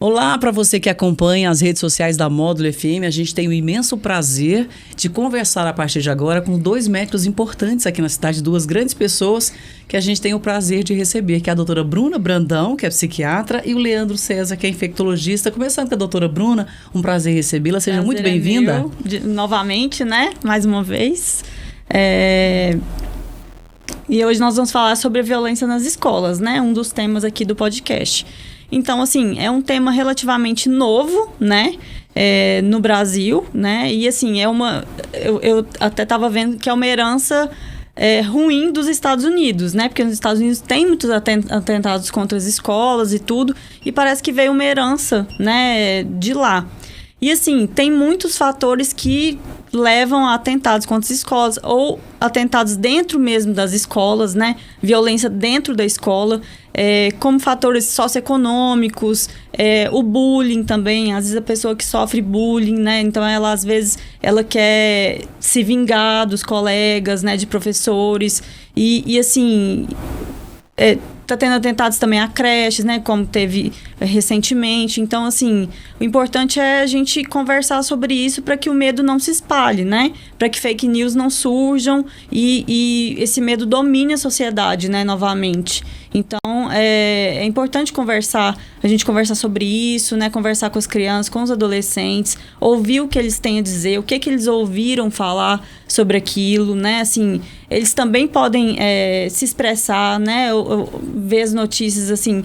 Olá para você que acompanha as redes sociais da Módulo FM. A gente tem o imenso prazer de conversar a partir de agora com dois médicos importantes aqui na cidade, duas grandes pessoas que a gente tem o prazer de receber, que é a doutora Bruna Brandão, que é psiquiatra, e o Leandro César, que é infectologista. Começando com a doutora Bruna, um prazer recebê-la. Seja muito bem-vinda. Novamente, né? Mais uma vez. E hoje nós vamos falar sobre a violência nas escolas, né? Um dos temas aqui do podcast. Então, assim, é um tema relativamente novo, né? No Brasil, né? E, assim, eu até estava vendo que é uma herança ruim dos Estados Unidos, né? Porque nos Estados Unidos tem muitos atentados contra as escolas e tudo. E parece que veio uma herança, né? De lá. E, assim, tem muitos fatores que levam a atentados contra as escolas ou atentados dentro mesmo das escolas, né? Violência dentro da escola, como fatores socioeconômicos, o bullying também. Às vezes a pessoa que sofre bullying, né? Então, às vezes, ela quer se vingar dos colegas, né? De professores. E assim... Tá tendo atentados também a creches, né? Como teve recentemente. Então, assim, o importante é a gente conversar sobre isso para que o medo não se espalhe, né? Para que fake news não surjam e esse medo domine a sociedade, né? Novamente. Então, é importante a gente conversar sobre isso, né? Conversar com as crianças, com os adolescentes, ouvir o que eles têm a dizer, o que eles ouviram falar sobre aquilo, né? Assim, eles também podem se expressar, né? Ver as notícias, assim,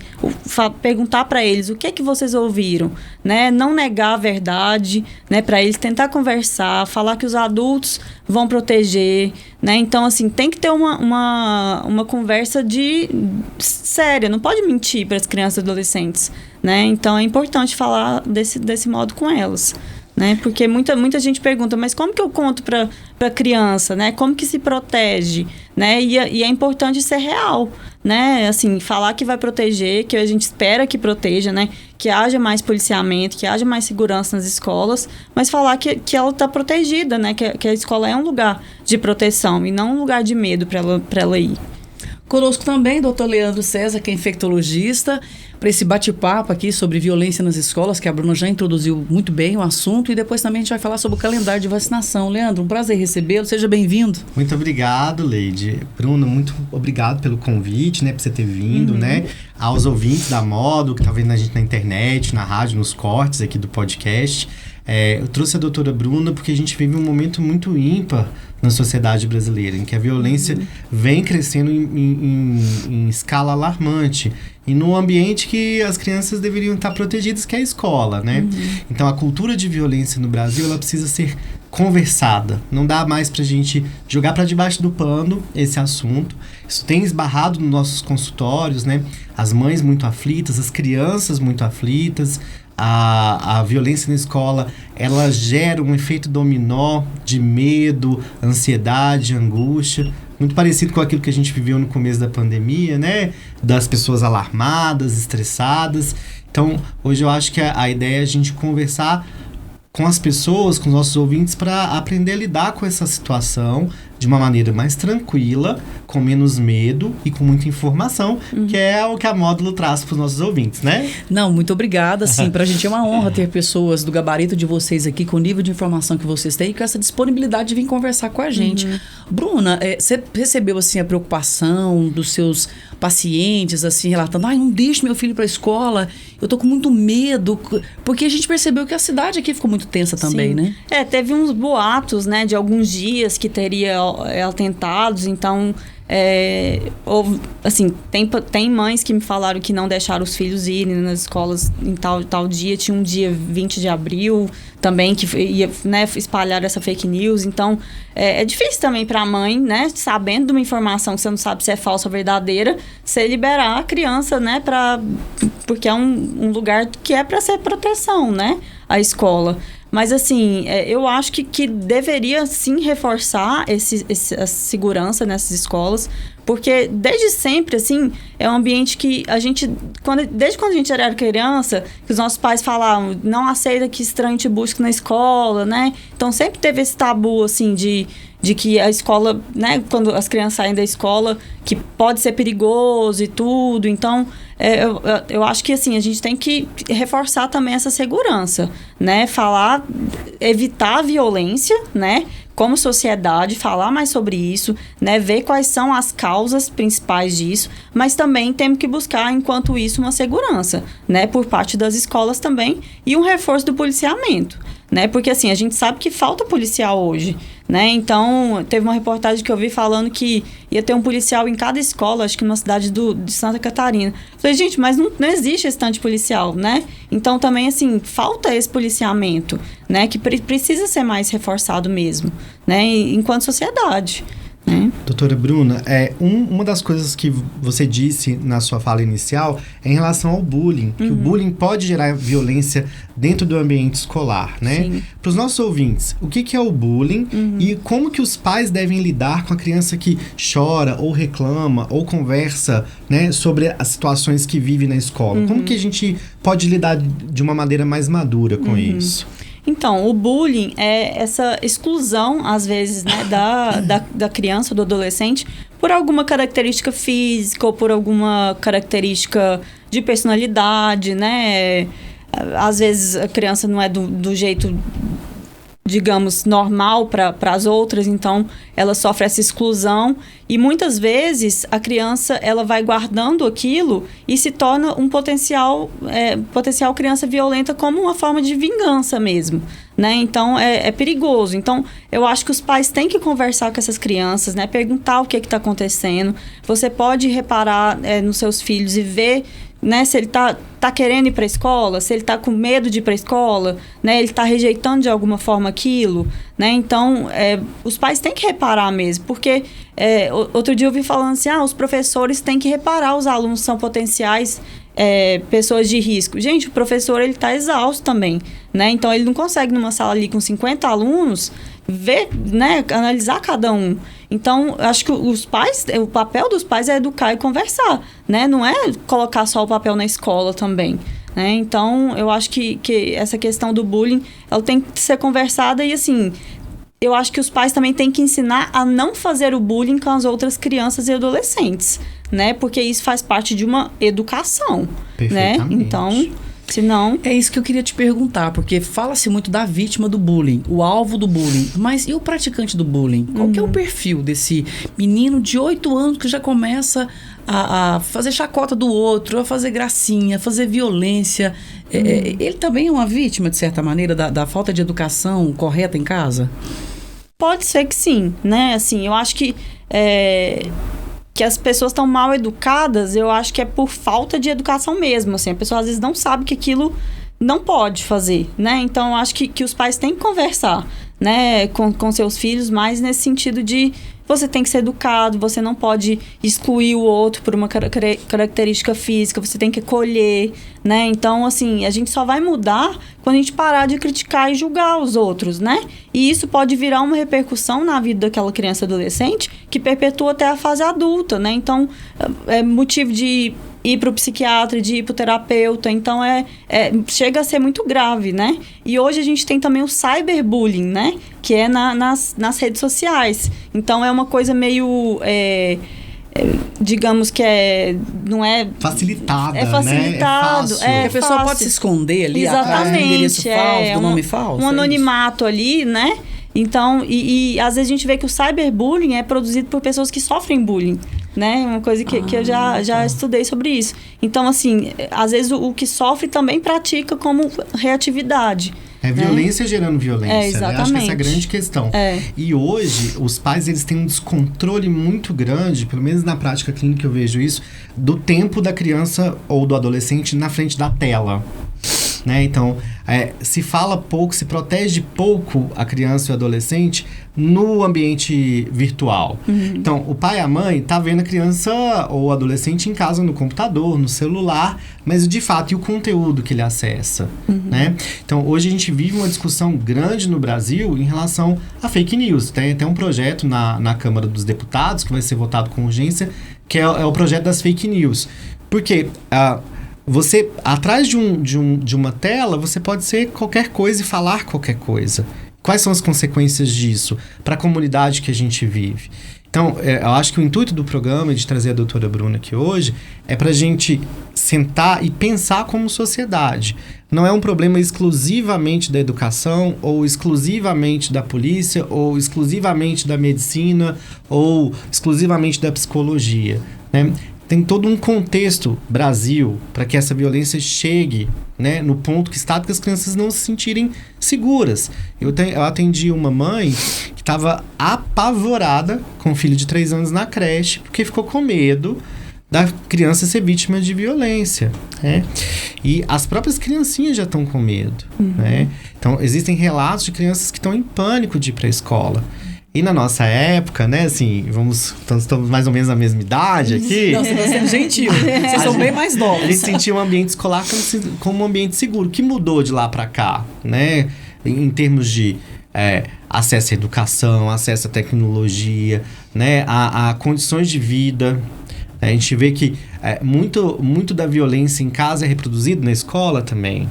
perguntar para eles o que é que vocês ouviram, né? Não negar a verdade, né? Para eles tentar conversar, falar que os adultos vão proteger, né? Então, assim, tem que ter uma conversa séria, não pode mentir para as crianças e adolescentes, né? Então, é importante falar desse modo com elas, né? Porque muita gente pergunta, mas como que eu conto para criança, né? Como que se protege, né? E é importante ser real, né? Assim, falar que vai proteger, que a gente espera que proteja, né? Que haja mais policiamento, que haja mais segurança nas escolas, mas falar que ela está protegida, né? Que a escola é um lugar de proteção e não um lugar de medo para ela ir. Conosco também, doutor Leandro César, que é infectologista, para esse bate-papo aqui sobre violência nas escolas, que a Bruna já introduziu muito bem o assunto, e depois também a gente vai falar sobre o calendário de vacinação. Leandro, um prazer recebê-lo, seja bem-vindo. Muito obrigado, Leide. Bruna, muito obrigado pelo convite, né, por você ter vindo, né, aos ouvintes da Módulo, que estão vendo a gente na internet, na rádio, nos cortes aqui do podcast. Eu trouxe a doutora Bruna porque a gente vive um momento muito ímpar na sociedade brasileira, em que a violência vem crescendo em escala alarmante e num ambiente que as crianças deveriam estar protegidas, que é a escola, né? Então, a cultura de violência no Brasil, ela precisa ser conversada. Não dá mais pra gente jogar para debaixo do pano esse assunto. Isso tem esbarrado nos nossos consultórios, né? As mães muito aflitas, as crianças muito aflitas. A violência na escola, ela gera um efeito dominó de medo, ansiedade, angústia, muito parecido com aquilo que a gente viveu no começo da pandemia, né? Das pessoas alarmadas, estressadas. Então, hoje eu acho que a ideia é a gente conversar com as pessoas, com os nossos ouvintes, para aprender a lidar com essa situação de uma maneira mais tranquila, com menos medo e com muita informação, que é o que a Módulo traz para os nossos ouvintes, né? Não, muito obrigada, sim. Para a gente é uma honra ter pessoas do gabarito de vocês aqui, com o nível de informação que vocês têm e com essa disponibilidade de vir conversar com a gente. Bruna, você recebeu, assim, a preocupação dos seus pacientes, assim, relatando, não deixe meu filho para a escola, eu tô com muito medo, porque a gente percebeu que a cidade aqui ficou muito tensa também, né? Teve uns boatos, né, de alguns dias que teria atentados, então houve, assim, tem mães que me falaram que não deixaram os filhos irem nas escolas em tal dia. Tinha um dia 20 de abril também que ia, né, espalhar essa fake news. Então é difícil também para a mãe, né, sabendo de uma informação que você não sabe se é falsa ou verdadeira, você liberar a criança, né, porque é um lugar que é para ser proteção, né, a escola. Mas, assim, eu acho que deveria, sim, reforçar a segurança nessas escolas, porque desde sempre, assim, é um ambiente que a gente, desde quando a gente era criança, que os nossos pais falavam, não aceita que estranho te busque na escola, né? Então, sempre teve esse tabu, assim, de de que a escola, né, quando as crianças saem da escola, que pode ser perigoso e tudo. Então, eu acho que, assim, a gente tem que reforçar também essa segurança, né? Evitar a violência, né? Como sociedade, falar mais sobre isso, né? Ver quais são as causas principais disso, mas também temos que buscar, enquanto isso, uma segurança, né? Por parte das escolas também e um reforço do policiamento, né? Porque, assim, a gente sabe que falta policial hoje, né? Então, teve uma reportagem que eu vi falando que ia ter um policial em cada escola, acho que numa cidade de Santa Catarina. Falei, gente, mas não existe esse tanto de policial, né? Então, também, assim, falta esse policiamento, né? Que precisa ser mais reforçado mesmo, né? Enquanto sociedade, né? Doutora Bruna, uma das coisas que você disse na sua fala inicial é em relação ao bullying, que o bullying pode gerar violência dentro do ambiente escolar, né? Para os nossos ouvintes, o que é o bullying e como que os pais devem lidar com a criança que chora ou reclama ou conversa, né, sobre as situações que vive na escola? Como que a gente pode lidar de uma maneira mais madura com isso? Então, o bullying é essa exclusão, às vezes, né, da criança, do adolescente, por alguma característica física ou por alguma característica de personalidade, né? Às vezes a criança não é do jeito, digamos, normal para as outras, então ela sofre essa exclusão e muitas vezes a criança ela vai guardando aquilo e se torna um potencial criança violenta como uma forma de vingança mesmo, né? Então é perigoso. Então eu acho que os pais têm que conversar com essas crianças, né? Perguntar o que está acontecendo. Você pode reparar nos seus filhos e ver, né, se ele tá querendo ir para a escola, se ele tá com medo de ir para a escola, né, ele tá rejeitando de alguma forma aquilo, né, então os pais têm que reparar mesmo, porque outro dia eu vi falando assim, os professores têm que reparar os alunos são potenciais pessoas de risco. Gente, o professor ele tá exausto também, né, então ele não consegue numa sala ali com 50 alunos ver, né, analisar cada um. Então, acho que o papel dos pais é educar e conversar, né? Não é colocar só o papel na escola também, né? Então, eu acho que essa questão do bullying, ela tem que ser conversada e, assim, eu acho que os pais também têm que ensinar a não fazer o bullying com as outras crianças e adolescentes, né? Porque isso faz parte de uma educação, né? Então, senão... É isso que eu queria te perguntar, porque fala-se muito da vítima do bullying, o alvo do bullying, mas e o praticante do bullying? Qual que é o perfil desse menino de 8 anos que já começa a fazer chacota do outro, a fazer gracinha, a fazer violência? Ele também é uma vítima, de certa maneira, da falta de educação correta em casa? Pode ser que sim, né? Assim, eu acho que as pessoas estão mal educadas, eu acho que é por falta de educação mesmo, assim, a pessoa às vezes não sabe que aquilo não pode fazer, né, então eu acho que os pais têm que conversar, né, com seus filhos, mas nesse sentido de você tem que ser educado, você não pode excluir o outro por uma característica física, você tem que acolher, né? Então, assim, a gente só vai mudar quando a gente parar de criticar e julgar os outros, né? E isso pode virar uma repercussão na vida daquela criança adolescente que perpetua até a fase adulta, né? Então, é motivo de ir para o psiquiatra, de ir para o terapeuta. Então, chega a ser muito grave, né? E hoje a gente tem também o cyberbullying, né? Que é nas redes sociais. Então, é uma coisa meio... digamos que não é... facilitada, é facilitado, né? A pessoa pode se esconder ali atrás do endereço falso, do nome falso. Um anonimato ali, né? Então, e às vezes a gente vê que o cyberbullying é produzido por pessoas que sofrem bullying, né? Uma coisa que eu já estudei sobre isso. Então, assim, às vezes o que sofre também pratica como reatividade. Violência gerando violência, exatamente. Né? Acho que essa é a grande questão. E hoje, os pais, eles têm um descontrole muito grande, pelo menos na prática clínica eu vejo isso, do tempo da criança ou do adolescente na frente da tela. Né? Então, se fala pouco, se protege pouco a criança e o adolescente no ambiente virtual. Então, o pai e a mãe tá vendo a criança ou o adolescente em casa no computador, no celular, mas de fato, e o conteúdo que ele acessa, né? Então, hoje a gente vive uma discussão grande no Brasil em relação a fake news. Tem até um projeto na Câmara dos Deputados que vai ser votado com urgência, que é o projeto das fake news. Porque você, atrás de uma tela, você pode ser qualquer coisa e falar qualquer coisa. quais são as consequências disso para a comunidade que a gente vive? Então, eu acho que o intuito do programa de trazer a doutora Bruna aqui hoje é para a gente sentar e pensar como sociedade. Não é um problema exclusivamente da educação, ou exclusivamente da polícia, ou exclusivamente da medicina, ou exclusivamente da psicologia, né? Tem todo um contexto Brasil para que essa violência chegue, né, no ponto que está, que as crianças não se sentirem seguras. Eu atendi uma mãe que estava apavorada com um filho de 3 anos na creche, porque ficou com medo da criança ser vítima de violência, né? E as próprias criancinhas já estão com medo, né? Então, existem relatos de crianças que estão em pânico de ir para a escola. E na nossa época, né, assim, estamos mais ou menos na mesma idade aqui. Não, você está sendo gentil. Vocês são bem mais novos. A gente sentia um ambiente escolar como um ambiente seguro. O que mudou de lá para cá, né? Em termos de acesso à educação, acesso à tecnologia, né? A condições de vida. A gente vê que muito da violência em casa é reproduzido na escola também,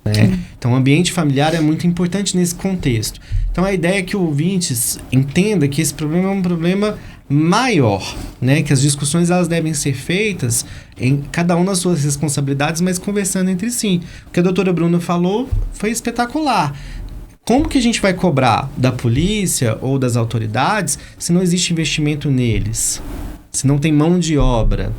né? Então, o ambiente familiar é muito importante nesse contexto. Então, a ideia é que o ouvintes entenda que esse problema é um problema maior, né? Que as discussões elas devem ser feitas em cada um nas suas responsabilidades, mas conversando entre si. O que a doutora Bruna falou foi espetacular. Como que a gente vai cobrar da polícia ou das autoridades se não existe investimento neles? Se não tem mão de obra?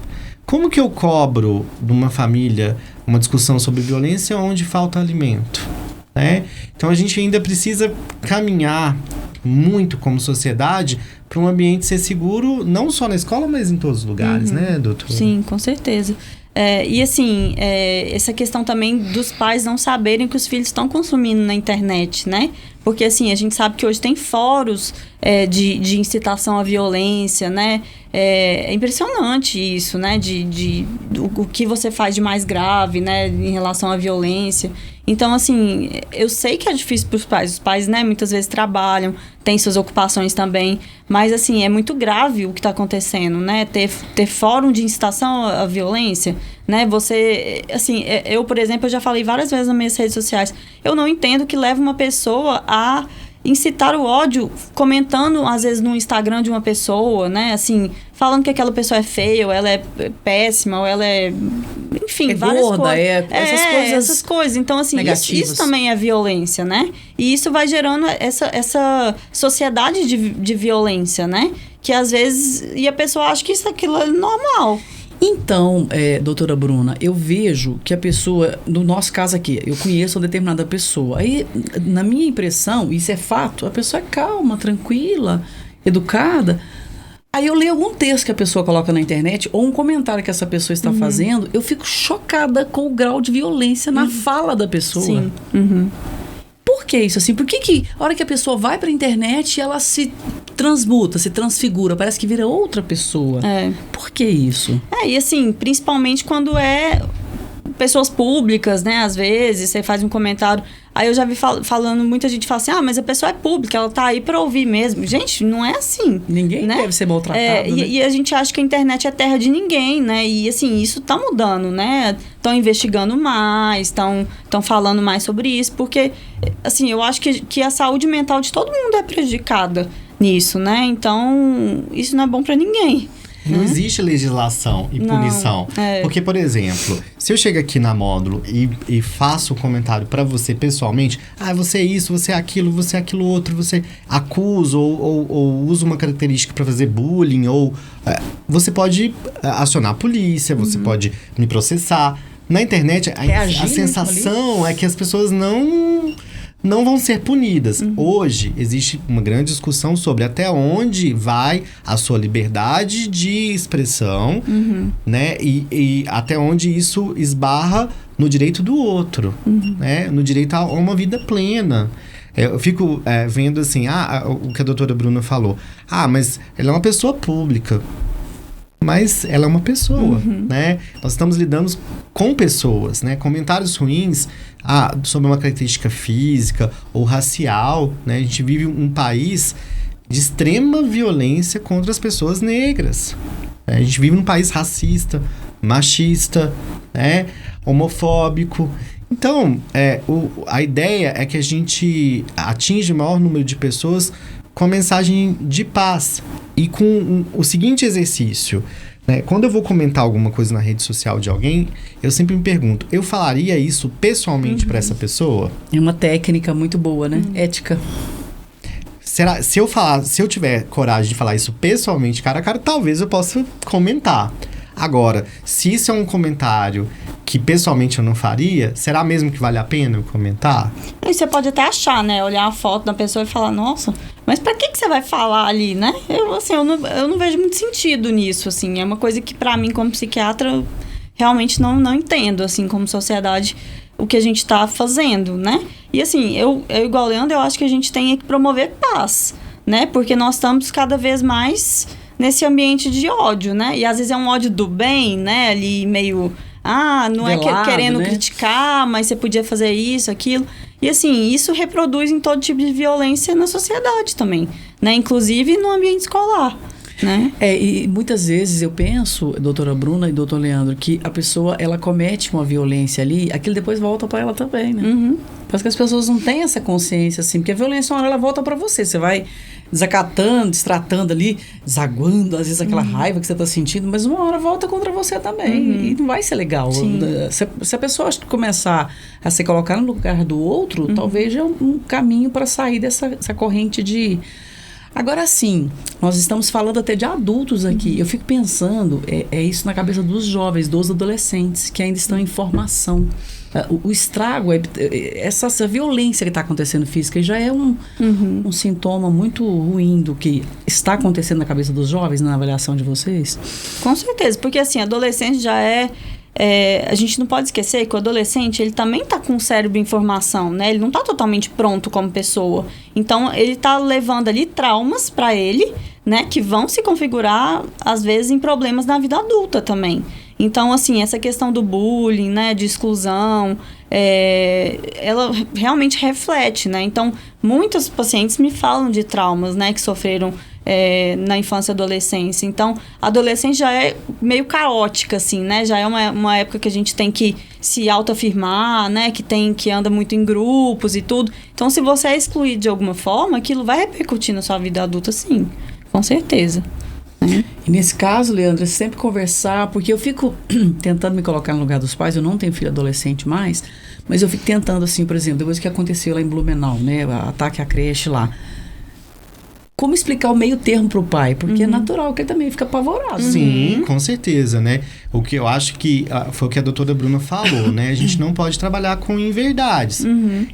Como que eu cobro de uma família uma discussão sobre violência onde falta alimento, né? Então a gente ainda precisa caminhar muito como sociedade para um ambiente ser seguro, não só na escola, mas em todos os lugares, né, doutor? Sim, com certeza. E assim, essa questão também dos pais não saberem que os filhos estão consumindo na internet, né? Porque assim, a gente sabe que hoje tem fóruns de incitação à violência, né? É impressionante isso, né? O que você faz de mais grave, né? Em relação à violência. Então, assim, eu sei que é difícil para os pais. Os pais, né? Muitas vezes trabalham, têm suas ocupações também. Mas, assim, é muito grave o que está acontecendo, né? Ter fórum de incitação à violência, né? Você, assim, eu, por exemplo, eu já falei várias vezes nas minhas redes sociais. Eu não entendo que leva uma pessoa a incitar o ódio comentando, às vezes, no Instagram de uma pessoa, né? Assim, falando que aquela pessoa é feia, ou ela é péssima, ou ela é... Enfim, várias gorda, coisas. Essas coisas. Então, assim, isso também é violência, né? E isso vai gerando essa sociedade de violência, né? Que, às vezes, e a pessoa acha que aquilo é normal. Então, doutora Bruna, eu vejo que a pessoa, no nosso caso aqui, eu conheço uma determinada pessoa. Aí, na minha impressão, isso é fato, a pessoa é calma, tranquila, educada. Aí eu leio algum texto que a pessoa coloca na internet, ou um comentário que essa pessoa está fazendo, eu fico chocada com o grau de violência na fala da pessoa. Sim. Por que isso assim? Por que a hora que a pessoa vai pra internet, ela se transmuta, se transfigura, parece que vira outra pessoa? Por que isso? E assim, principalmente quando pessoas públicas, né? Às vezes, você faz um comentário... Aí eu já vi falando, muita gente fala assim, mas a pessoa é pública, ela tá aí pra ouvir mesmo. Gente, não é assim. Ninguém deve ser maltratado, né? E a gente acha que a internet é terra de ninguém, né? E assim, isso tá mudando, né? Estão investigando mais, estão falando mais sobre isso, porque, assim, eu acho que a saúde mental de todo mundo é prejudicada nisso, né? Então, isso não é bom pra ninguém. Não existe legislação e punição. Porque, por exemplo, se eu chego aqui na Módulo e faço um comentário pra você pessoalmente, você é isso, você é aquilo outro, você acusa ou usa uma característica pra fazer bullying, ou você pode acionar a polícia, você pode me processar. Na internet, a sensação é que as pessoas não vão ser punidas. Hoje, existe uma grande discussão sobre até onde vai a sua liberdade de expressão, né? E até onde isso esbarra no direito do outro, né? No direito a uma vida plena. Eu fico vendo assim, o que a doutora Bruna falou. Mas ela é uma pessoa pública. Mas ela é uma pessoa, né? Nós estamos lidando com pessoas, né? Comentários ruins sobre uma característica física ou racial, né? A gente vive um país de extrema violência contra as pessoas negras. A gente vive num país racista, machista, né? Homofóbico. Então, a ideia é que a gente atinja o maior número de pessoas com a mensagem de paz e com o seguinte exercício, né? Quando eu vou comentar alguma coisa na rede social de alguém, eu sempre me pergunto, eu falaria isso pessoalmente para essa pessoa? É uma técnica muito boa, né? Ética. Será, se eu tiver coragem de falar isso pessoalmente, cara a cara, talvez eu possa comentar. Agora, se isso é um comentário que pessoalmente eu não faria, será mesmo que vale a pena eu comentar? E você pode até achar, né? Olhar a foto da pessoa e falar, nossa, mas pra que você vai falar ali, né? Eu não vejo muito sentido nisso, assim. É uma coisa que pra mim, como psiquiatra, realmente não entendo, assim, como sociedade, o que a gente tá fazendo, né? E assim, eu igual o Leandro, eu acho que a gente tem que promover paz, né? Porque nós estamos cada vez mais nesse ambiente de ódio, né? E às vezes é um ódio do bem, né? Ali meio... não velado, é querendo né? criticar, mas você podia fazer isso, aquilo. E assim, isso reproduz em todo tipo de violência na sociedade também, né? Inclusive no ambiente escolar, né? E muitas vezes eu penso, doutora Bruna e doutor Leandro, que a pessoa, ela comete uma violência ali, aquilo depois volta pra ela também, né? Parece que as pessoas não têm essa consciência, assim, porque a violência, uma hora, ela volta pra você. Você vai desacatando, destratando ali, desaguando, às vezes, aquela raiva que você tá sentindo, mas uma hora volta contra você também. E não vai ser legal. Se a pessoa começar a se colocar no lugar do outro, talvez é um caminho para sair dessa corrente de... Agora sim, nós estamos falando até de adultos aqui. Eu fico pensando, é isso na cabeça dos jovens, dos adolescentes, que ainda estão em formação. O estrago, essa violência que está acontecendo física já é um sintoma muito ruim do que está acontecendo na cabeça dos jovens, na avaliação de vocês? Com certeza, porque assim, adolescente já a gente não pode esquecer que o adolescente, ele também tá com o cérebro em formação, né? Ele não tá totalmente pronto como pessoa. Então, ele tá levando ali traumas para ele, né? Que vão se configurar, às vezes, em problemas na vida adulta também. Então, assim, essa questão do bullying, né? De exclusão, ela realmente reflete, né? Então, muitos pacientes me falam de traumas, né? Que sofreram na infância e adolescência. Então, a adolescência já é meio caótica, assim, né? Já é uma época que a gente tem que se autoafirmar, né? Que anda muito em grupos e tudo. Então, se você é excluído de alguma forma, aquilo vai repercutir na sua vida adulta, sim. Com certeza. E nesse caso, Leandro, é sempre conversar, porque eu fico tentando me colocar no lugar dos pais. Eu não tenho filho adolescente mais, mas eu fico tentando, assim, por exemplo, depois que aconteceu lá em Blumenau, né? O ataque à creche lá. Como explicar o meio termo pro pai? Porque é natural que ele também fica apavorado. Sim, com certeza, né? O que eu acho que foi o que a doutora Bruna falou, né? A gente não pode trabalhar com inverdades.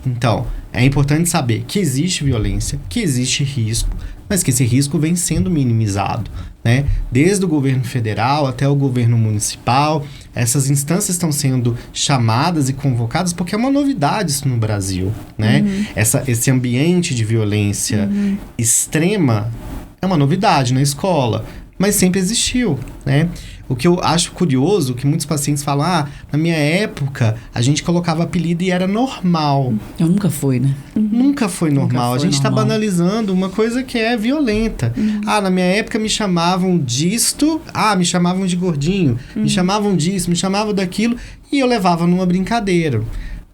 Então, é importante saber que existe violência, que existe risco, mas que esse risco vem sendo minimizado, né? Desde o governo federal até o governo municipal, essas instâncias estão sendo chamadas e convocadas porque é uma novidade isso no Brasil, né? Esse ambiente de violência extrema é uma novidade na escola, mas sempre existiu, né? O que eu acho curioso, que muitos pacientes falam, na minha época, a gente colocava apelido e era normal. Nunca foi, né? Nunca foi normal. A gente está banalizando uma coisa que é violenta. Na minha época me chamavam disto, me chamavam de gordinho, me chamavam disso, me chamavam daquilo, e eu levava numa brincadeira.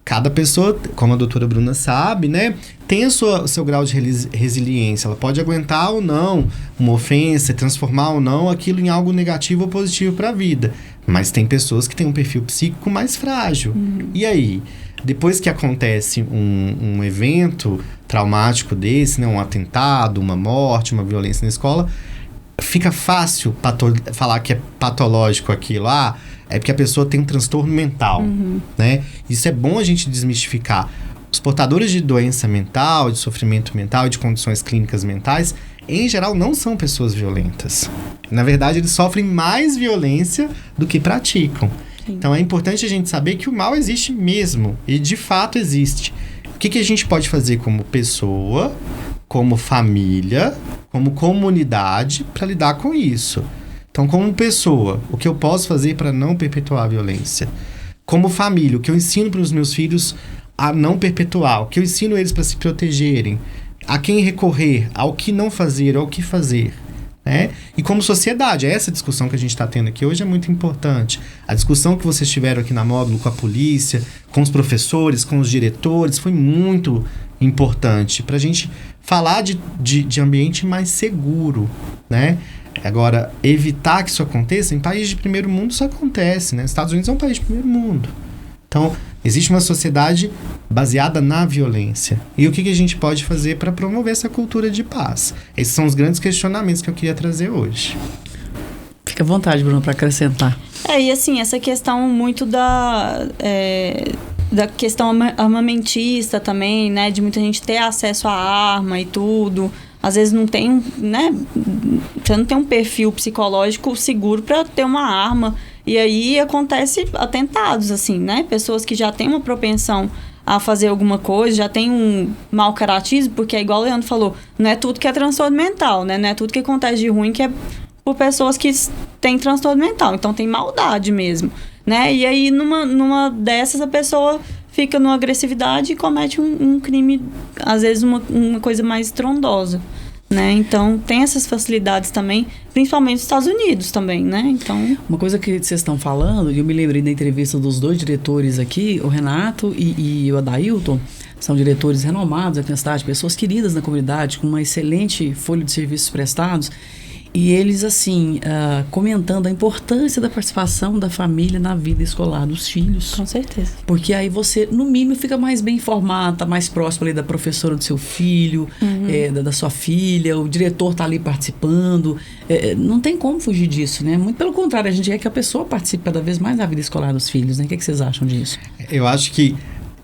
Cada pessoa, como a doutora Bruna sabe, né, tem o seu grau de resiliência. Ela pode aguentar ou não uma ofensa, transformar ou não aquilo em algo negativo ou positivo para a vida. Mas tem pessoas que têm um perfil psíquico mais frágil. E aí, depois que acontece um evento traumático desse, né, um atentado, uma morte, uma violência na escola, fica fácil falar que é patológico aquilo. É porque a pessoa tem um transtorno mental, né? Isso é bom a gente desmistificar. Os portadores de doença mental, de sofrimento mental, de condições clínicas mentais, em geral, não são pessoas violentas. Na verdade, eles sofrem mais violência do que praticam. Sim. Então, é importante a gente saber que o mal existe mesmo. E, de fato, existe. O que a gente pode fazer como pessoa, como família, como comunidade, para lidar com isso? Então, como pessoa, o que eu posso fazer para não perpetuar a violência? Como família, o que eu ensino para os meus filhos a não perpetuar? O que eu ensino eles para se protegerem? A quem recorrer? Ao que não fazer? Ao que fazer? né? E como sociedade, essa discussão que a gente está tendo aqui hoje é muito importante. A discussão que vocês tiveram aqui na Módulo com a polícia, com os professores, com os diretores, foi muito importante para a gente falar de ambiente mais seguro, né? Agora, evitar que isso aconteça, em países de primeiro mundo isso acontece, né? Estados Unidos é um país de primeiro mundo. Então, existe uma sociedade baseada na violência. E o que a gente pode fazer para promover essa cultura de paz? Esses são os grandes questionamentos que eu queria trazer hoje. Fica à vontade, Bruno, para acrescentar. E assim, essa questão muito da questão armamentista também, né? De muita gente ter acesso à arma e tudo. Às vezes não tem, né? Você não tem um perfil psicológico seguro para ter uma arma. E aí acontece atentados, assim, né? Pessoas que já têm uma propensão a fazer alguma coisa, já tem um mau caratismo, porque é igual o Leandro falou, não é tudo que é transtorno mental, né? Não é tudo que acontece de ruim que é por pessoas que têm transtorno mental. Então tem maldade mesmo, né? E aí numa dessas a pessoa fica numa agressividade e comete um crime, às vezes uma coisa mais estrondosa, né? Então tem essas facilidades também, principalmente nos Estados Unidos também, né? Então, uma coisa que vocês estão falando, e eu me lembrei da entrevista dos dois diretores aqui, o Renato e o Adailton, são diretores renomados aqui na cidade, pessoas queridas na comunidade, com uma excelente folha de serviços prestados. E eles, assim, comentando a importância da participação da família na vida escolar dos filhos. Com certeza. Porque aí você, no mínimo, fica mais bem informado, tá mais próximo ali da professora do seu filho, da sua filha, o diretor tá ali participando. Não tem como fugir disso, né? Muito pelo contrário, a gente quer que a pessoa participe cada vez mais da vida escolar dos filhos, né? O que vocês acham disso? Eu acho que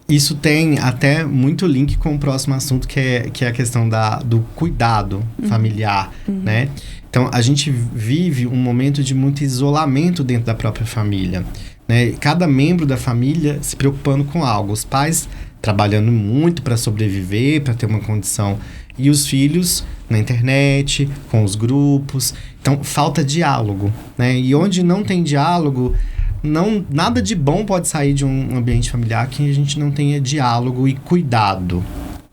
isso tem até muito link com o próximo assunto, que é a questão do cuidado familiar, né? Então, a gente vive um momento de muito isolamento dentro da própria família, né? Cada membro da família se preocupando com algo. Os pais trabalhando muito para sobreviver, para ter uma condição. E os filhos na internet, com os grupos. Então, falta diálogo, né? E onde não tem diálogo, nada de bom pode sair de um ambiente familiar que a gente não tenha diálogo e cuidado.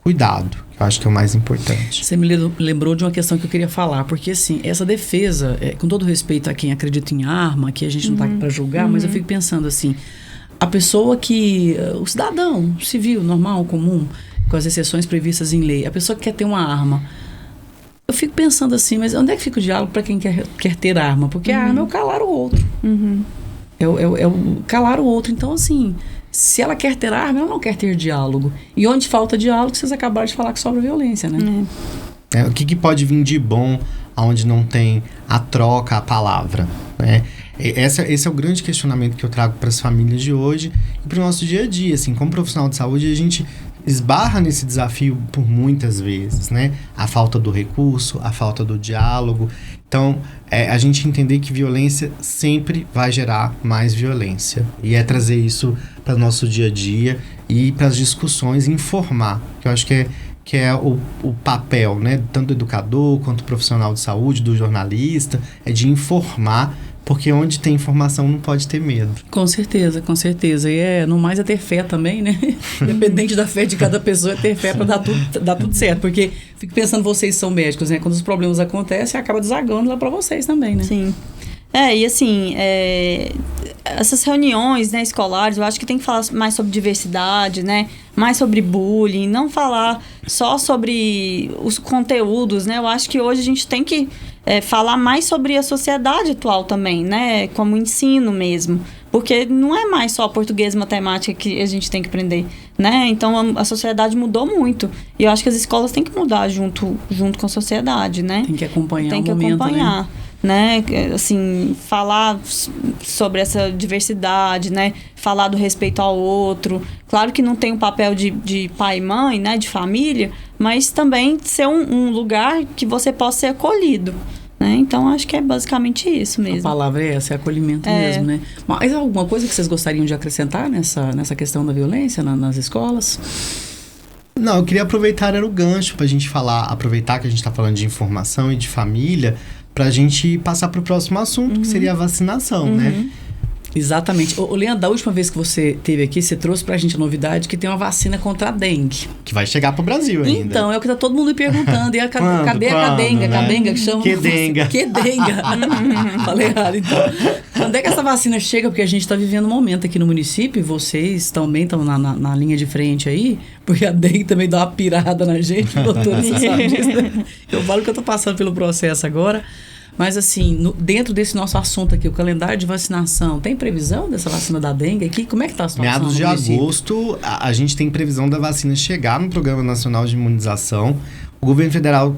Cuidado, que eu acho que é o mais importante. Você me lembrou de uma questão que eu queria falar, porque assim, essa defesa, com todo respeito a quem acredita em arma, que a gente não está aqui para julgar, mas eu fico pensando assim, a pessoa que, o cidadão civil, normal, comum, com as exceções previstas em lei, a pessoa que quer ter uma arma, eu fico pensando assim, mas onde é que fica o diálogo para quem quer ter arma? Porque a arma é o calar o outro. É o calar o outro. Então, assim, se ela quer ter arma, ela não quer ter diálogo. E onde falta diálogo, vocês acabaram de falar que sobra violência, né? O que pode vir de bom onde não tem a troca, a palavra, né? Esse é o grande questionamento que eu trago para as famílias de hoje e para o nosso dia a dia. Assim, como profissional de saúde, a gente esbarra nesse desafio por muitas vezes, né? A falta do recurso, a falta do diálogo. Então, a gente entender que violência sempre vai gerar mais violência. E é trazer isso para o nosso dia a dia e para as discussões, informar. Que eu acho que é o papel, né? Tanto do educador quanto do profissional de saúde, do jornalista, é de informar. Porque onde tem informação não pode ter medo. Com certeza, com certeza. E no mais é ter fé também, né? Independente da fé de cada pessoa, é ter fé para dar tudo certo. Porque fico pensando, vocês são médicos, né? Quando os problemas acontecem, acaba desagando lá para vocês também, né? Sim. E assim, essas reuniões, né, escolares, eu acho que tem que falar mais sobre diversidade, né? Mais sobre bullying, não falar só sobre os conteúdos, né? Eu acho que hoje a gente tem que falar mais sobre a sociedade atual também, né? Como ensino mesmo. Porque não é mais só português e matemática que a gente tem que aprender, né? Então, a sociedade mudou muito. E eu acho que as escolas têm que mudar junto com a sociedade, né? Tem que acompanhar o momento, né? Assim, falar sobre essa diversidade, né? Falar do respeito ao outro. Claro que não tem o papel de pai e mãe, né? De família, mas também ser um lugar que você possa ser acolhido, né? Então, acho que é basicamente isso mesmo. A palavra é essa, é acolhimento mesmo, né? Mas alguma coisa que vocês gostariam de acrescentar nessa questão da violência nas escolas? Não, eu queria aproveitar o gancho pra gente aproveitar que a gente tá falando de informação e de família, pra gente passar pro próximo assunto, que seria a vacinação, né? Exatamente. Ô, Leandro, da última vez que você esteve aqui, você trouxe pra gente a novidade que tem uma vacina contra a dengue. Que vai chegar pro Brasil ainda. Então, é o que tá todo mundo me perguntando. E cadê a cadenga? Né? Cadenga que chama? Quedenga. Quedenga. Falei errado, então. Quando é que essa vacina chega? Porque a gente tá vivendo um momento aqui no município, e vocês também estão na linha de frente aí, porque a dengue também dá uma pirada na gente, doutor, você sabe disso, né? Eu falo que eu tô passando pelo processo agora. Mas assim, dentro desse nosso assunto aqui, o calendário de vacinação, tem previsão dessa vacina da dengue aqui? Como é que está a situação? Meados de agosto, a gente tem previsão da vacina chegar no Programa Nacional de Imunização. O governo federal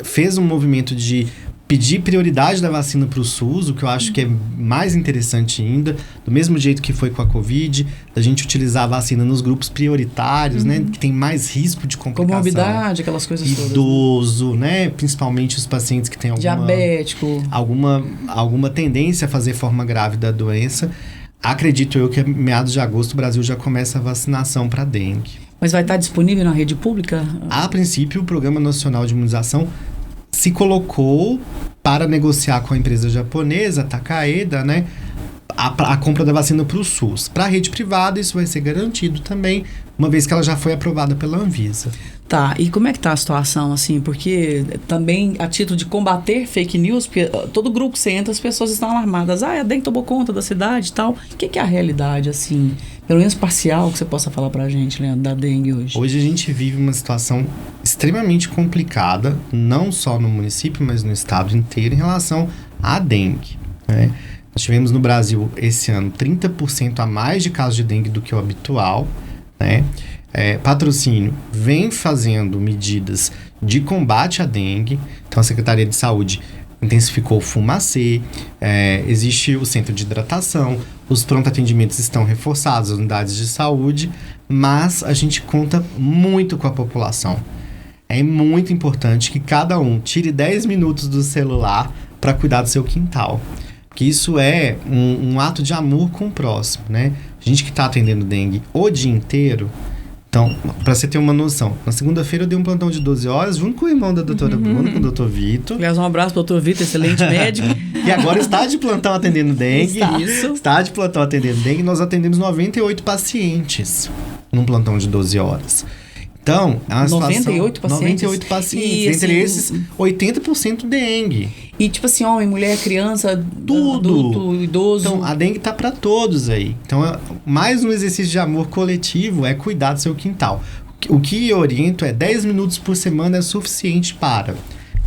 fez um movimento de pedir prioridade da vacina para o SUS, o que eu acho que é mais interessante ainda, do mesmo jeito que foi com a Covid, a gente utilizar a vacina nos grupos prioritários, né, que tem mais risco de complicação. Comorbidade, aquelas coisas todas. Idoso, né, principalmente os pacientes que têm diabético, alguma tendência a fazer forma grave da doença. Acredito eu que meados de agosto o Brasil já começa a vacinação para dengue. Mas vai estar disponível na rede pública? A princípio, o Programa Nacional de Imunização se colocou para negociar com a empresa japonesa, Takeda, né, a compra da vacina para o SUS. Para a rede privada, isso vai ser garantido também, uma vez que ela já foi aprovada pela Anvisa. Tá, e como é que tá a situação, assim? Porque também, a título de combater fake news, porque todo grupo que você entra, as pessoas estão alarmadas. A dengue tomou conta da cidade e tal. O que é a realidade, assim, pelo menos parcial, que você possa falar pra gente, Leandro, da dengue hoje? Hoje a gente vive uma situação extremamente complicada, não só no município, mas no estado inteiro, em relação à dengue, né? Nós tivemos no Brasil, esse ano, 30% a mais de casos de dengue do que o habitual, né? Patrocínio vem fazendo medidas de combate à dengue. Então, a Secretaria de Saúde intensificou o Fumacê, existe o centro de hidratação, os pronto-atendimentos estão reforçados, as unidades de saúde, mas a gente conta muito com a população. É muito importante que cada um tire 10 minutos do celular para cuidar do seu quintal. Porque isso é um ato de amor com o próximo, né? A gente que está atendendo dengue o dia inteiro. Então, para você ter uma noção, na segunda-feira eu dei um plantão de 12 horas junto com o irmão da doutora Bruna, com o doutor Vitor. Aliás, um abraço pro doutor Vitor, excelente médico. E agora está de plantão atendendo dengue. Isso. Está de plantão atendendo dengue. Nós atendemos 98 pacientes num plantão de 12 horas. Então, é uma 98 situação, pacientes? 98 pacientes. E, entre assim, esses, 80% dengue. E tipo assim, homem, mulher, criança, Tudo. adulto, idoso. Então, a dengue tá para todos aí. Então, mais um exercício de amor coletivo é cuidar do seu quintal. O que eu oriento é 10 minutos por semana é suficiente para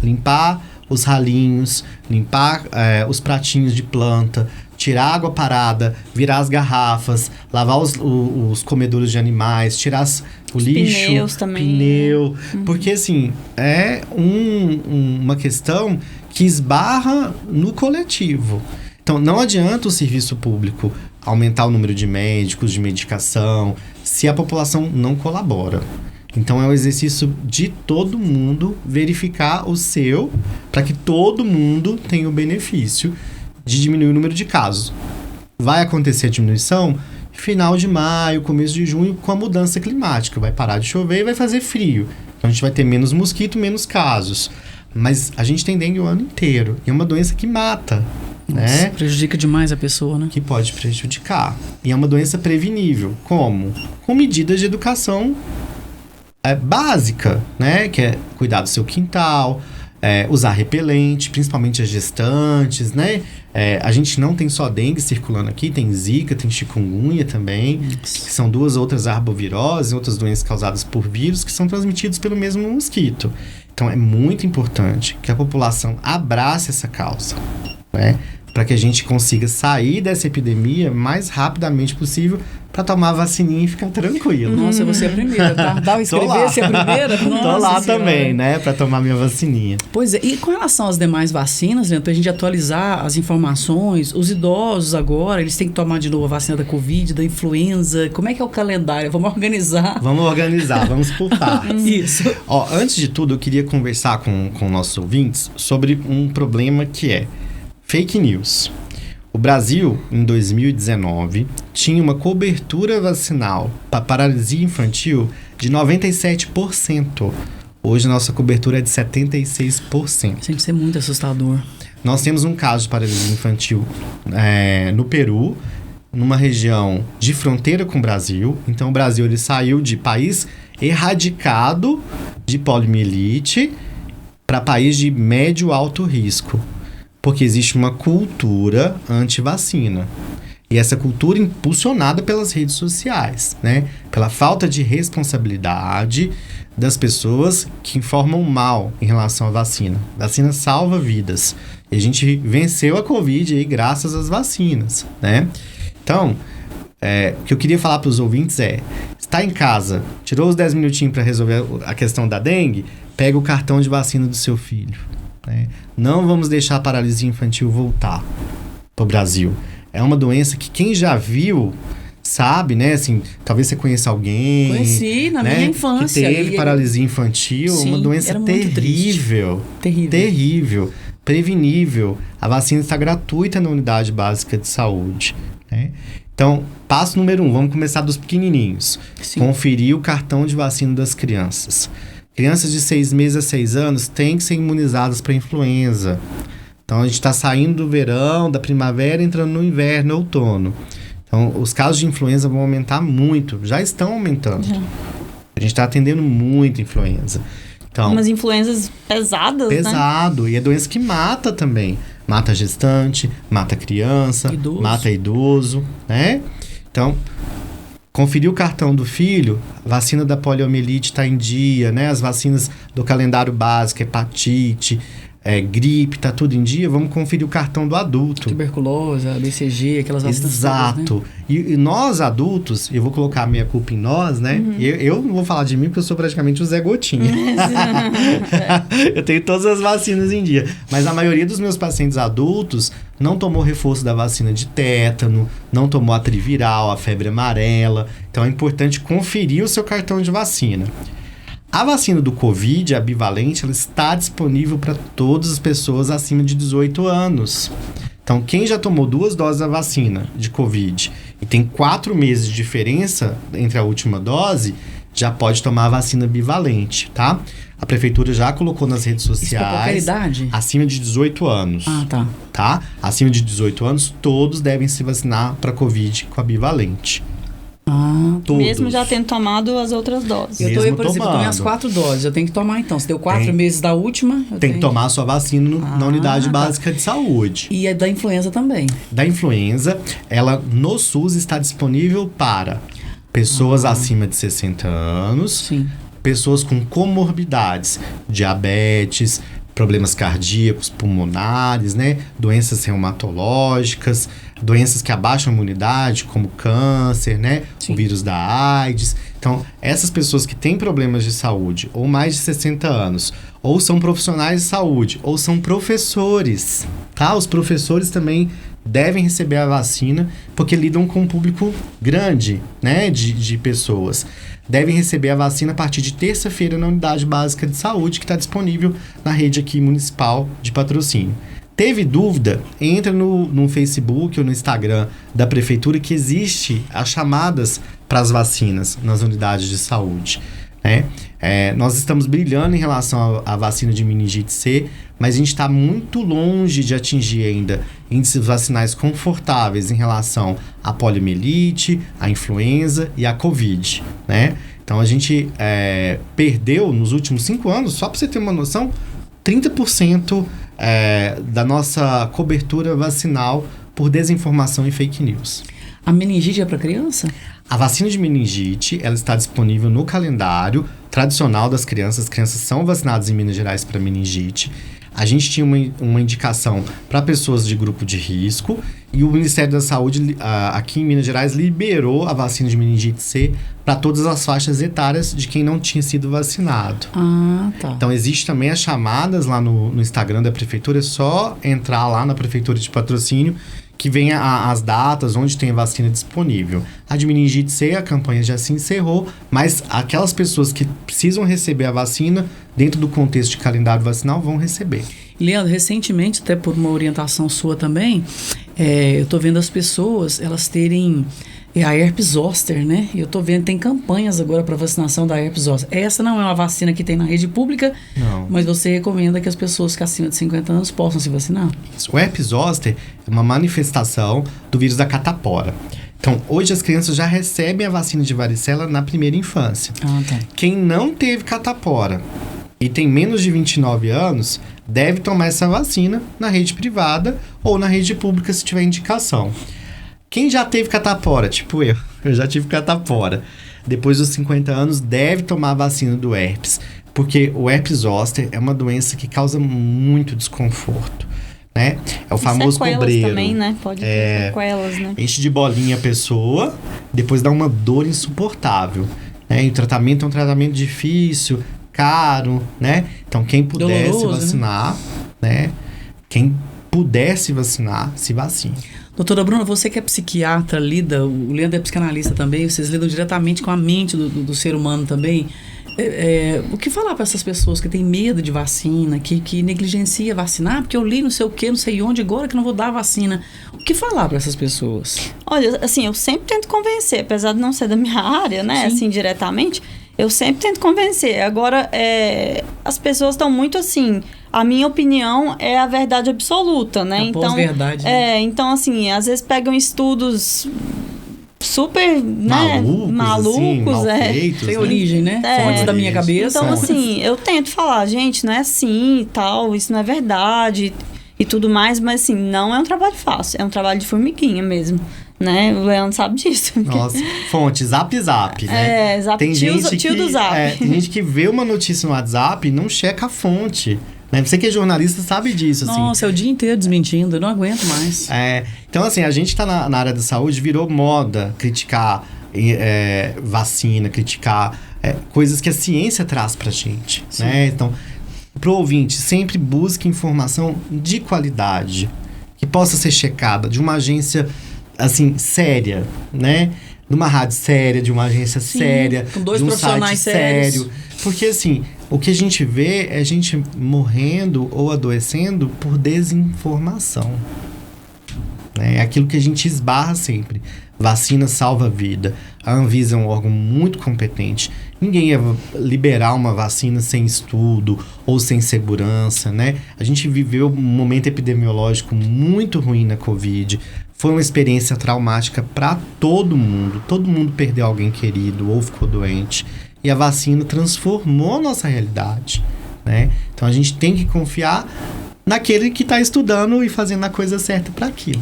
limpar os ralinhos, limpar os pratinhos de planta, tirar a água parada, virar as garrafas, lavar os comedouros de animais, tirar o lixo, pneus também. Pneu. Porque, assim, é uma questão que esbarra no coletivo. Então, não adianta o serviço público aumentar o número de médicos, de medicação, se a população não colabora. Então, é um exercício de todo mundo verificar o seu, para que todo mundo tenha o benefício de diminuir o número de casos. Vai acontecer a diminuição final de maio, começo de junho, com a mudança climática. Vai parar de chover e vai fazer frio. Então, a gente vai ter menos mosquito, menos casos. Mas a gente tem dengue o ano inteiro. E é uma doença que mata. Nossa, né? Prejudica demais a pessoa, né? Que pode prejudicar. E é uma doença prevenível. Como? Com medidas de educação básica, né? Que é cuidar do seu quintal, usar repelente, principalmente as gestantes, né? A gente não tem só dengue circulando aqui, tem zika, tem chikungunya também, que são duas outras arboviroses, outras doenças causadas por vírus que são transmitidos pelo mesmo mosquito. Então, é muito importante que a população abrace essa causa, né? Para que a gente consiga sair dessa epidemia mais rapidamente possível para tomar a vacininha e ficar tranquilo. Nossa, você é a primeira, tá? Dá o escrever, você é a primeira? Nossa, tô lá senhora. também, né? Para tomar minha vacininha. Pois é, e com relação às demais vacinas, né, pra gente atualizar as informações, os idosos agora, eles têm que tomar de novo a vacina da Covid, da influenza, como é que é o calendário? Vamos organizar? Vamos organizar, vamos por partes. Isso. Ó, antes de tudo, eu queria conversar com nossos ouvintes sobre um problema que é fake news. O Brasil, em 2019, tinha uma cobertura vacinal para paralisia infantil de 97%. Hoje, a nossa cobertura é de 76%. Tem que ser muito assustador. Nós temos um caso de paralisia infantil no Peru, numa região de fronteira com o Brasil. Então, o Brasil ele saiu de país erradicado de poliomielite para país de médio alto risco, porque existe uma cultura anti-vacina. E essa cultura impulsionada pelas redes sociais, né? Pela falta de responsabilidade das pessoas que informam mal em relação à vacina. Vacina salva vidas. E a gente venceu a Covid aí graças às vacinas, né? Então, o que eu queria falar para os ouvintes está em casa, tirou os 10 minutinhos para resolver a questão da dengue, pega o cartão de vacina do seu filho, né? Não vamos deixar a paralisia infantil voltar para o Brasil. É uma doença que quem já viu sabe, né? Assim, talvez você conheça alguém. Conheci na minha infância. Que teve paralisia infantil. Sim, uma doença terrível. Terrível. Prevenível. A vacina está gratuita na unidade básica de saúde, né? Então, passo número 1, vamos começar dos pequenininhos. Sim. Conferir o cartão de vacina das crianças. Crianças de 6 meses a 6 anos têm que ser imunizadas para influenza. Então, a gente está saindo do verão, da primavera, entrando no inverno, outono. Então, os casos de influenza vão aumentar muito. Já estão aumentando. Já. A gente está atendendo muito influenza. Então, umas influenzas pesadas, pesado, né? E é doença que mata também. Mata gestante, mata criança, mata idoso, né? Então, conferir o cartão do filho, a vacina da poliomielite está em dia, né? As vacinas do calendário básico, hepatite, gripe, tá tudo em dia, vamos conferir o cartão do adulto. Tuberculose, BCG, aquelas vacinas. Exato. Todas, né? E nós adultos, eu vou colocar a minha culpa em nós, né? Uhum. Eu não vou falar de mim porque eu sou praticamente o Zé Gotinha. Eu tenho todas as vacinas em dia. Mas a maioria dos meus pacientes adultos não tomou reforço da vacina de tétano, não tomou a triviral, a febre amarela. Então é importante conferir o seu cartão de vacina. A vacina do Covid, a bivalente, ela está disponível para todas as pessoas acima de 18 anos. Então, quem já tomou 2 doses da vacina de Covid e tem 4 meses de diferença entre a última dose, já pode tomar a vacina bivalente, tá? A prefeitura já colocou nas redes sociais. Isso pra qualquer idade? Acima de 18 anos. Ah, tá. Tá? Acima de 18 anos, todos devem se vacinar para Covid com a bivalente. Todos. Mesmo já tendo tomado as outras doses. Eu tomei, por exemplo, eu tomei as 4 doses. Eu tenho que tomar, então. Se deu 4 meses da última... Tem que tomar a sua vacina na unidade básica de saúde. E a da influenza também? Da influenza, ela no SUS está disponível para pessoas acima de 60 anos, sim, pessoas com comorbidades, diabetes, problemas cardíacos, pulmonares, né? Doenças reumatológicas, doenças que abaixam a imunidade, como câncer, né? Sim. O vírus da AIDS. Então, essas pessoas que têm problemas de saúde, ou mais de 60 anos, ou são profissionais de saúde, ou são professores, tá? Os professores também devem receber a vacina, porque lidam com um público grande, né? De pessoas. Devem receber a vacina a partir de terça-feira na unidade básica de saúde, que está disponível na rede aqui municipal de patrocínio. Teve dúvida? Entra no Facebook ou no Instagram da prefeitura, que existe as chamadas para as vacinas nas unidades de saúde, né? Nós estamos brilhando em relação à vacina de meningite C, mas a gente está muito longe de atingir ainda índices vacinais confortáveis em relação à poliomielite, à influenza e à Covid, né? Então a gente perdeu nos últimos 5 anos, só para você ter uma noção, 30% da nossa cobertura vacinal por desinformação e fake news. A meningite é para criança? A vacina de meningite, ela está disponível no calendário tradicional das crianças. As crianças são vacinadas em Minas Gerais para meningite. A gente tinha uma indicação para pessoas de grupo de risco e o Ministério da Saúde, aqui em Minas Gerais, liberou a vacina de meningite C para todas as faixas etárias de quem não tinha sido vacinado. Ah, tá. Então, existe também as chamadas lá no Instagram da prefeitura, é só entrar lá na prefeitura de patrocínio que vem as datas onde tem a vacina disponível. A de meningite C, a campanha já se encerrou, mas aquelas pessoas que precisam receber a vacina, dentro do contexto de calendário vacinal, vão receber. Leandro, recentemente, até por uma orientação sua também, eu tô vendo as pessoas, elas terem a herpes zoster, né? Eu tô vendo, tem campanhas agora para vacinação da herpes zoster. Essa não é uma vacina que tem na rede pública, não, mas você recomenda que as pessoas que acima de 50 anos possam se vacinar? O herpes zoster é uma manifestação do vírus da catapora. Então, hoje as crianças já recebem a vacina de varicela na primeira infância. Tá. Quem não teve catapora e tem menos de 29 anos, deve tomar essa vacina na rede privada ou na rede pública se tiver indicação. Quem já teve catapora, tipo eu já tive catapora, depois dos 50 anos deve tomar a vacina do herpes, porque o herpes zoster é uma doença que causa muito desconforto, né? É o famoso cobreiro. Também, né? Pode ter sequelas, né? Enche de bolinha a pessoa, depois dá uma dor insuportável, né? E o tratamento é um tratamento difícil, caro, né? Então, quem puder doloroso, se vacinar, né? Quem puder se vacinar, se vacine. Doutora Bruna, você que é psiquiatra, lida, o Leandro é psicanalista também, vocês lidam diretamente com a mente do ser humano também. O que falar para essas pessoas que têm medo de vacina, que negligencia vacinar, porque eu li não sei o que, não sei onde, agora que não vou dar a vacina. O que falar para essas pessoas? Olha, assim, eu sempre tento convencer, apesar de não ser da minha área, né, Sim. assim, diretamente, eu sempre tento convencer. Agora, as pessoas estão muito assim, a minha opinião é a verdade absoluta, né? A pós-verdade, né? Então, assim, às vezes pegam estudos super, né, malucos assim, mal feitos, sem né? origem, né? Fontes da minha cabeça. Então, assim, eu tento falar, gente, não é assim e tal, isso não é verdade e tudo mais, mas assim, não é um trabalho fácil, é um trabalho de formiguinha mesmo, né? O Leandro sabe disso. Nossa, fonte, zap, né? Zap, tem tio gente do zap. Tem gente que vê uma notícia no WhatsApp e não checa a fonte. Né? Você que é jornalista sabe disso, assim. Nossa, é o dia inteiro desmentindo, eu não aguento mais. Então, assim, a gente tá na área da saúde, virou moda criticar vacina, criticar coisas que a ciência traz pra gente, né? Então, pro ouvinte, sempre busque informação de qualidade, que possa ser checada, de uma agência, assim, séria, né? De uma rádio séria, de uma agência séria, com dois de um profissionais site sérios. sério. Porque, assim, o que a gente vê é gente morrendo ou adoecendo por desinformação. É aquilo que a gente esbarra sempre. Vacina salva a vida. A Anvisa é um órgão muito competente. Ninguém ia liberar uma vacina sem estudo ou sem segurança, né? A gente viveu um momento epidemiológico muito ruim na Covid. Foi uma experiência traumática para todo mundo. Todo mundo perdeu alguém querido ou ficou doente. E a vacina transformou a nossa realidade, né? Então a gente tem que confiar naquele que está estudando e fazendo a coisa certa para aquilo.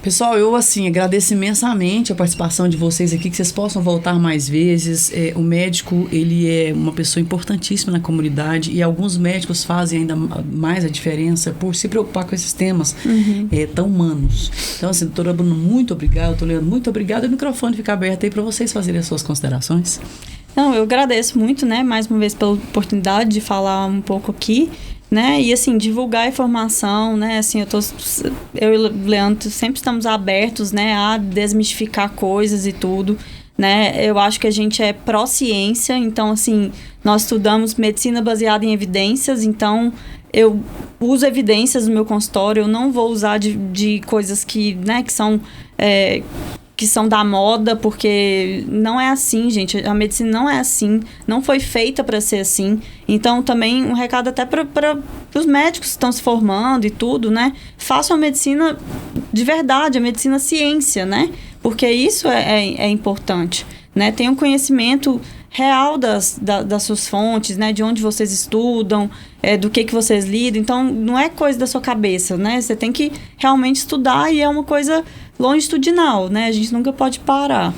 Pessoal, eu assim agradeço imensamente a participação de vocês aqui, que vocês possam voltar mais vezes. O médico, ele é uma pessoa importantíssima na comunidade e alguns médicos fazem ainda mais a diferença por se preocupar com esses temas tão humanos. Então, assim, doutora Bruna, muito obrigada, doutor Leandro, muito obrigada. O microfone fica aberto aí para vocês fazerem as suas considerações. Não, eu agradeço muito, né, mais uma vez pela oportunidade de falar um pouco aqui, né, e assim, divulgar a informação, né, assim, eu e o Leandro sempre estamos abertos, né, a desmistificar coisas e tudo, né, eu acho que a gente é pró-ciência, então, assim, nós estudamos medicina baseada em evidências, então eu uso evidências no meu consultório, eu não vou usar de coisas que, né, que são da moda, porque não é assim, gente. A medicina não é assim, não foi feita para ser assim. Então, também um recado até para os médicos que estão se formando e tudo, né? Façam a medicina de verdade, a medicina ciência, né? Porque isso é importante, né? Tenham conhecimento real das suas fontes, né? De onde vocês estudam, do que vocês lidam. Então, não é coisa da sua cabeça, né? Você tem que realmente estudar e é uma coisa longitudinal, né? A gente nunca pode parar.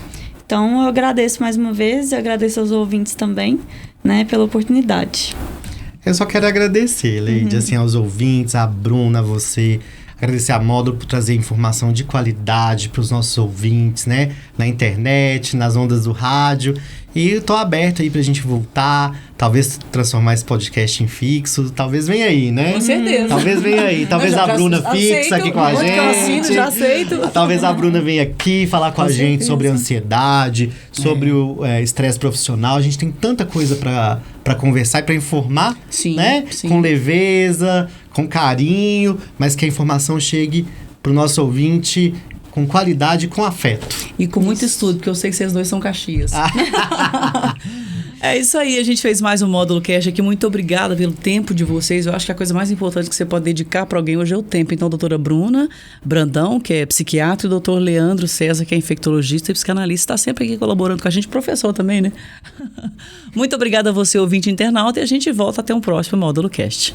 Então, eu agradeço mais uma vez e agradeço aos ouvintes também, né? Pela oportunidade. Eu só quero agradecer, Leide, assim, aos ouvintes, a Bruna, a você. Agradecer a Módulo por trazer informação de qualidade para os nossos ouvintes, né? Na internet, nas ondas do rádio. E eu tô aberto aí pra gente voltar, talvez transformar esse podcast em fixo, talvez venha aí, né? Com certeza. Talvez venha aí, talvez a Bruna fixa aqui com a gente. Eu assino, já aceito. Talvez a Bruna venha aqui falar com a gente sobre ansiedade, sobre o estresse profissional. A gente tem tanta coisa pra conversar e pra informar, né? Sim. Com leveza, com carinho, mas que a informação chegue pro nosso ouvinte com qualidade e com afeto. E com muito estudo, porque eu sei que vocês dois são Caxias. É isso aí, a gente fez mais um Módulo Cast aqui. Muito obrigada pelo tempo de vocês. Eu acho que a coisa mais importante que você pode dedicar para alguém hoje é o tempo. Então, doutora Bruna Brandão, que é psiquiatra, e o doutor Leandro César, que é infectologista e psicanalista, está sempre aqui colaborando com a gente, professor também, né? Muito obrigada a você, ouvinte internauta, e a gente volta até um próximo Módulo Cast.